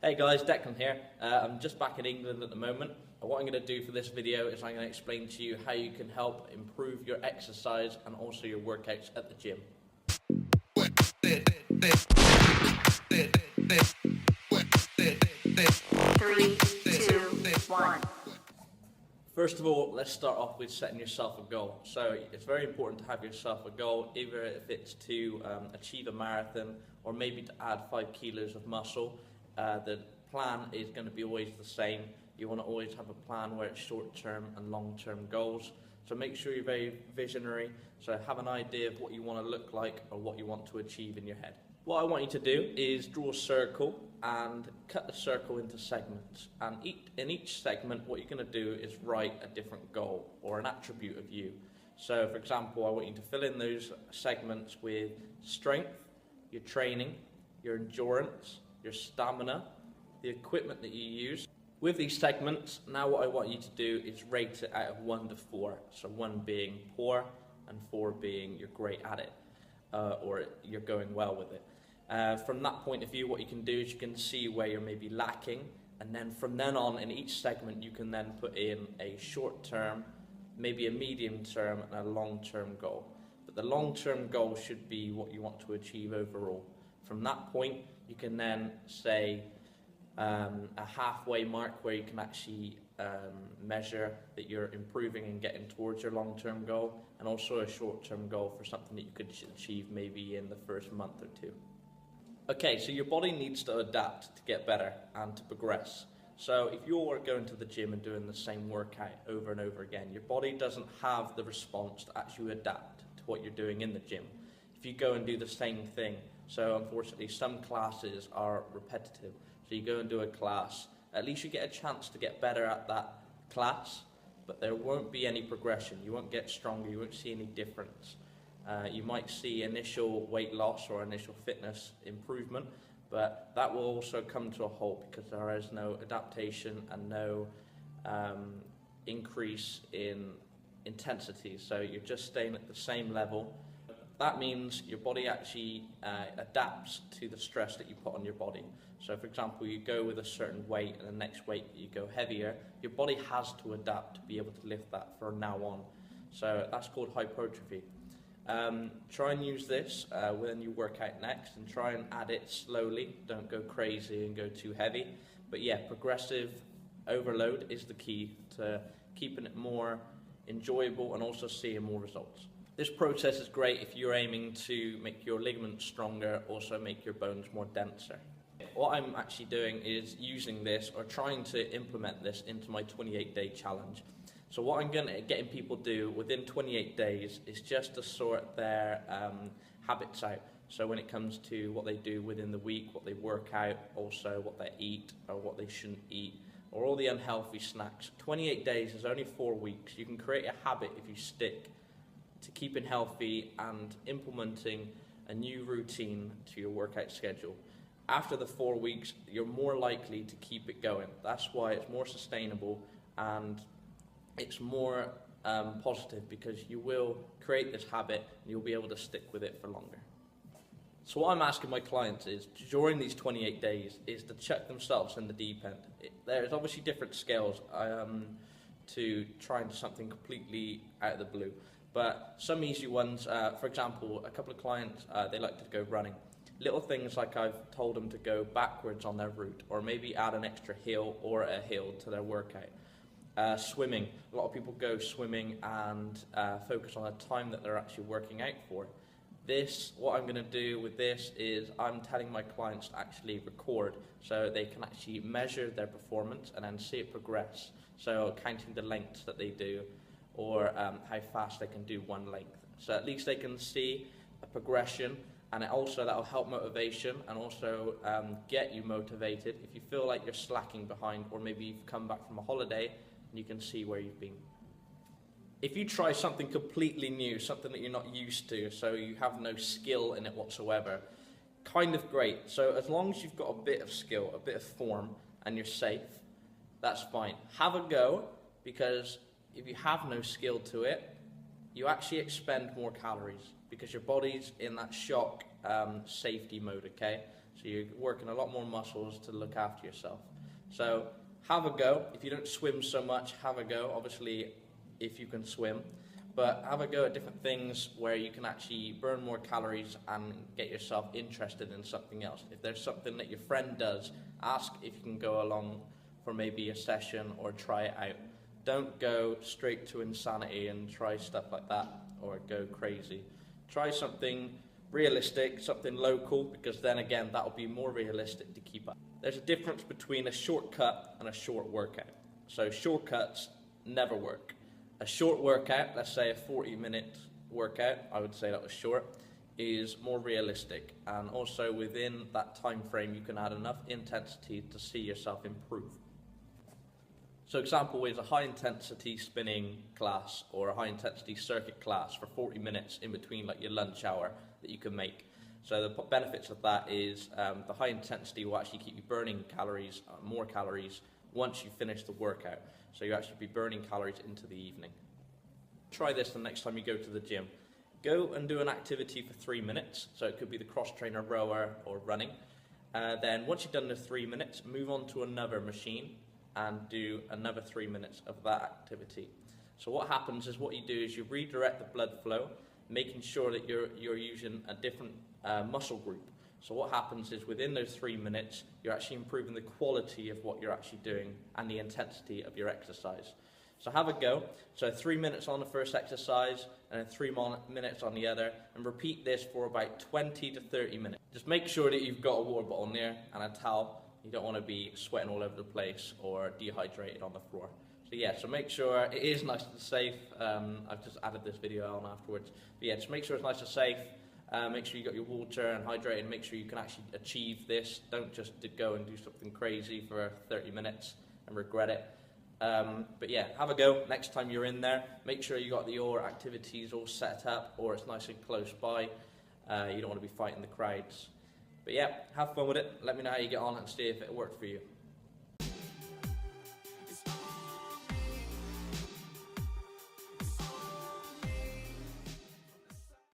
Hey guys, Declan here. I'm just back in England at the moment. What I'm going to do for this video is I'm going to explain to you how you can help improve your exercise and also your workouts at the gym. Three, two, one. First of all, let's start off with setting yourself a goal. So it's very important to have yourself a goal, either if it's to achieve a marathon or maybe to add 5 kilos of muscle. The plan is going to be always the same. You want to always have a plan where it's short-term and long-term goals. So make sure you're very visionary. So have an idea of what you want to look like or what you want to achieve in your head. What I want you to do is draw a circle and cut the circle into segments. And in each segment, what you're going to do is write a different goal or an attribute of you. So for example, I want you to fill in those segments with strength, your training, your endurance, your stamina, the equipment that you use. With these segments, now what I want you to do is rate it out of 1 to 4. So 1 being poor and 4 being you're great at it, or you're going well with it. From that point of view, what you can do is you can see where you're maybe lacking, and then from then on in each segment you can then put in a short term, maybe a medium term and a long term goal. But the long term goal should be what you want to achieve overall. From that point you can then say a halfway mark where you can actually measure that you're improving and getting towards your long-term goal, and also a short-term goal for something that you could achieve maybe in the first month or 2. Okay, so your body needs to adapt to get better and to progress. So if you're going to the gym and doing the same workout over and over again, your body doesn't have the response to actually adapt to what you're doing in the gym. If you go and do the same thing, so unfortunately some classes are repetitive. So you go and do a class, at least you get a chance to get better at that class, but there won't be any progression. You won't get stronger, you won't see any difference. You might see initial weight loss or initial fitness improvement, but that will also come to a halt because there is no adaptation and no increase in intensity. So you're just staying at the same level. That means your body actually adapts to the stress that you put on your body. So for example, you go with a certain weight and the next weight you go heavier, your body has to adapt to be able to lift that from now on. So that's called hypertrophy. Try and use this when you work out next, and try and add it slowly. Don't go crazy and go too heavy. But yeah, progressive overload is the key to keeping it more enjoyable and also seeing more results. This process is great if you're aiming to make your ligaments stronger, also make your bones more denser. What I'm actually doing is using this or trying to implement this into my 28-day challenge. So what I'm getting people to do within 28 days is just to sort their habits out. So when it comes to what they do within the week, what they work out, also what they eat or what they shouldn't eat, or all the unhealthy snacks. 28 days is only 4 weeks. You can create a habit if you stick to keeping healthy and implementing a new routine to your workout schedule. After the 4 weeks, you're more likely to keep it going. That's why it's more sustainable and it's more positive, because you will create this habit and you'll be able to stick with it for longer. So what I'm asking my clients is, during these 28 days, is to check themselves in the deep end. There's obviously different scales to trying something completely out of the blue. But some easy ones, for example, a couple of clients, they like to go running. Little things like I've told them to go backwards on their route, or maybe add an extra hill or a hill to their workout. Swimming, a lot of people go swimming and focus on the time that they're actually working out for. What I'm going to do with this is I'm telling my clients to actually record, so they can actually measure their performance and then see it progress. So counting the lengths that they do, or how fast they can do one length. So at least they can see a progression, and also that will help motivation and also get you motivated if you feel like you're slacking behind, or maybe you've come back from a holiday and you can see where you've been. If you try something completely new, something that you're not used to, so you have no skill in it whatsoever, kind of great. So as long as you've got a bit of skill, a bit of form, and you're safe, that's fine. Have a go, because if you have no skill to it, you actually expend more calories because your body's in that shock safety mode, okay? So you're working a lot more muscles to look after yourself. So have a go. If you don't swim so much, have a go. Obviously, if you can swim. But have a go at different things where you can actually burn more calories and get yourself interested in something else. If there's something that your friend does, ask if you can go along for maybe a session or try it out. Don't go straight to insanity and try stuff like that or go crazy. Try something realistic, something local, because then again, that'll be more realistic to keep up. There's a difference between a shortcut and a short workout. So shortcuts never work. A short workout, let's say a 40-minute workout, I would say that was short, is more realistic. And also within that time frame, you can add enough intensity to see yourself improve. So example is a high-intensity spinning class or a high-intensity circuit class for 40 minutes in between like your lunch hour that you can make. So the benefits of that is the high intensity will actually keep you burning calories, more calories, once you finish the workout. So you actually be burning calories into the evening. Try this the next time you go to the gym. Go and do an activity for 3 minutes. So it could be the cross-trainer rower or running. Then once you've done the 3 minutes, move on to another machine and do another 3 minutes of that activity. So what happens is what you do is you redirect the blood flow, making sure that you're using a different muscle group. So what happens is within those 3 minutes, you're actually improving the quality of what you're actually doing and the intensity of your exercise. So have a go. So 3 minutes on the first exercise and then 3 minutes on the other, and repeat this for about 20 to 30 minutes. Just make sure that you've got a water bottle near and a towel. You don't want to be sweating all over the place or dehydrated on the floor. So yeah, so make sure it is nice and safe. I've just added this video on afterwards. But yeah, just make sure it's nice and safe. Make sure you got your water and hydrated. Make sure you can actually achieve this. Don't just go and do something crazy for 30 minutes and regret it. But yeah, have a go next time you're in there. Make sure you got your activities all set up or it's nice and close by. You don't want to be fighting the crowds. But yeah, have fun with it. Let me know how you get on and see if it worked for you.